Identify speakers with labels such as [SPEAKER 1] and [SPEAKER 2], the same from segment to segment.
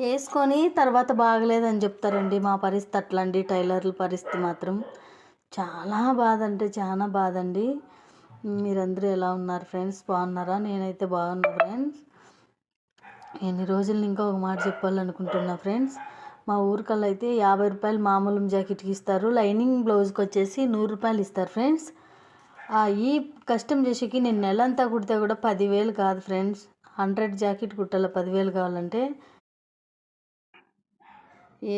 [SPEAKER 1] వేసుకొని తర్వాత బాగలేదని చెప్తారండి. మా పరిస్థితి అట్లా అండి. టైలర్ల పరిస్థితి మాత్రం చాలా బాధ అంటే చాలా బాధ అండి. మీరందరూ ఎలా ఉన్నారు ఫ్రెండ్స్? బాగున్నారా? నేనైతే బాగున్నా ఫ్రెండ్స్. ఎన్ని రోజులు ఇంకా ఒక మాట చెప్పాలనుకుంటున్నా ఫ్రెండ్స్. మా ఊరికల్లా అయితే 50 రూపాయలు మామూలు జాకెట్కి ఇస్తారు. లైనింగ్ బ్లౌజ్కి వచ్చేసి 100 రూపాయలు ఇస్తారు ఫ్రెండ్స్. ఈ కష్టం చేసేకి నేను నెలంతా కుడితే కూడా 10,000 కాదు ఫ్రెండ్స్. 100 జాకెట్ కుట్టాల 10,000 కావాలంటే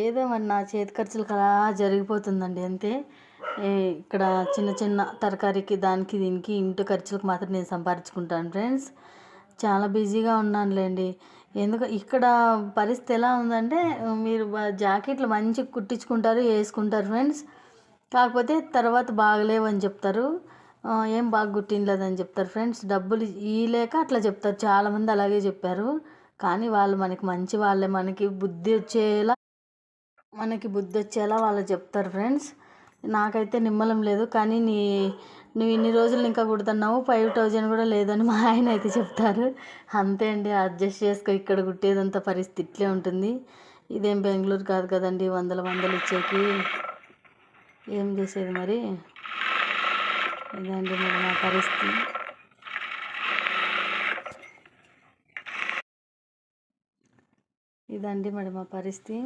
[SPEAKER 1] ఏదో మరి నా చేతి ఖర్చులకు అలా జరిగిపోతుందండి అంతే. ఇక్కడ చిన్న చిన్న తరకారీకి దానికి దీనికి ఇంటి ఖర్చులకు మాత్రం నేను సంపాదించుకుంటాను ఫ్రెండ్స్. చాలా బిజీగా ఉన్నానులేండి. ఎందుకు ఇక్కడ పరిస్థితి ఎలా ఉందంటే మీరు జాకెట్లు మంచిగా కుట్టించుకుంటారు, వేసుకుంటారు ఫ్రెండ్స్. కాకపోతే తర్వాత బాగలేవు అని చెప్తారు. ఏం బాగా కుట్టినలేదని చెప్తారు ఫ్రెండ్స్. డబ్బులు ఇవ్వలేక అట్లా చెప్తారు. చాలామంది అలాగే చెప్పారు. కానీ వాళ్ళు మనకి మంచి వాళ్ళే. మనకి బుద్ధి వచ్చేలా వాళ్ళు చెప్తారు ఫ్రెండ్స్. నాకైతే నిమ్మలం లేదు. కానీ నువ్వు ఇన్ని రోజులు ఇంకా కుడుతున్నావు 5,000 కూడా లేదని మా ఆయన అయితే చెప్తారు. అంతే అండి, అడ్జస్ట్ చేసుకో. ఇక్కడ కుట్టేదంతా పరిస్థితి ఇట్లే ఉంటుంది. ఇదేం బెంగళూరు కాదు కదండి, వందలు ఇచ్చేకి. ఏం చేసేది మరి. ఇదండి మరి మా పరిస్థితి. ఇదండి మరి మా పరిస్థితి.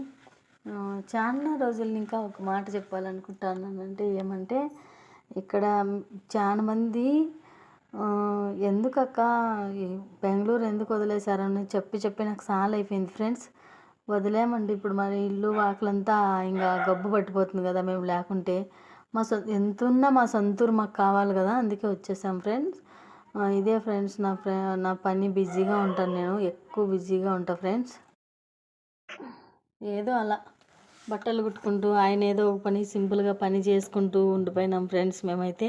[SPEAKER 1] చాలా రోజులు ఇంకా ఒక మాట చెప్పాలనుకుంటున్నానంటే ఏమంటే ఇక్కడ చాలా మంది ఎందుకక్క బెంగళూరు ఎందుకు వదిలేశారని చెప్పి నాకు చాలా అయిపోయింది ఫ్రెండ్స్. వదిలేమండి. ఇప్పుడు మరి ఇల్లు వాకిలంతా ఇంకా గబ్బు పట్టిపోతుంది కదా మేము లేకుంటే. ఎంతున్నా మా సొంతూరు మాకు కావాలి కదా, అందుకే వచ్చేసాం ఫ్రెండ్స్. ఇదే ఫ్రెండ్స్ నా పని. బిజీగా ఉంటాను నేను, ఎక్కువ బిజీగా ఉంటాను ఫ్రెండ్స్. ఏదో అలా బట్టలు కుట్టుకుంటూ ఆయన ఏదో ఒక పని సింపుల్గా పని చేసుకుంటూ ఉండిపోయినాం ఫ్రెండ్స్. మేమైతే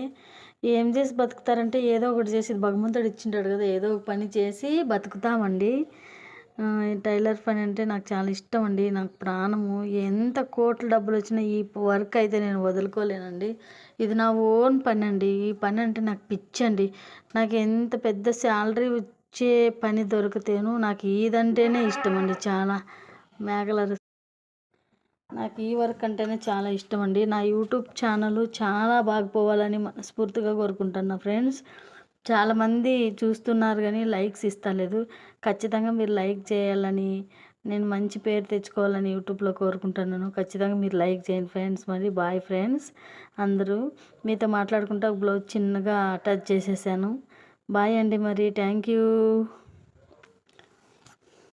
[SPEAKER 1] ఏం చేసి బతుకుతారంటే ఏదో ఒకటి చేసి భగవంతుడు ఇచ్చింటాడు కదా, ఏదో ఒక పని చేసి బతుకుతామండి. టైలర్ పని అంటే నాకు చాలా ఇష్టం అండి, నాకు ప్రాణము. ఎంత కోట్ల డబ్బులు వచ్చినా ఈ వర్క్ అయితే నేను వదులుకోలేనండి. ఇది నా ఓన్ పని అండి. ఈ పని అంటే నాకు పిచ్చండి. నాకు ఎంత పెద్ద శాలరీ వచ్చే పని దొరికితేను నాకు ఇదంటేనే ఇష్టం అండి. చాలా నాకు ఈ వర్క్ అంటేనే చాలా ఇష్టం అండి. నా యూట్యూబ్ ఛానల్ చాలా బాగా పోవాలని మనస్ఫూర్తిగా కోరుకుంటున్నా ఫ్రెండ్స్. చాలామంది చూస్తున్నారు కానీ లైక్స్ ఇస్తలేదు. ఖచ్చితంగా మీరు లైక్ చేయాలని, నేను మంచి పేరు తెచ్చుకోవాలని యూట్యూబ్లో కోరుకుంటున్నాను. ఖచ్చితంగా మీరు లైక్ చేయండి ఫ్రెండ్స్. మరి బాయ్ ఫ్రెండ్స్. అందరూ మీతో మాట్లాడుకుంటూ బ్లౌజ్ చిన్నగా టచ్ చేసేసాను. బాయ్ అండి. మరి థ్యాంక్ యూ.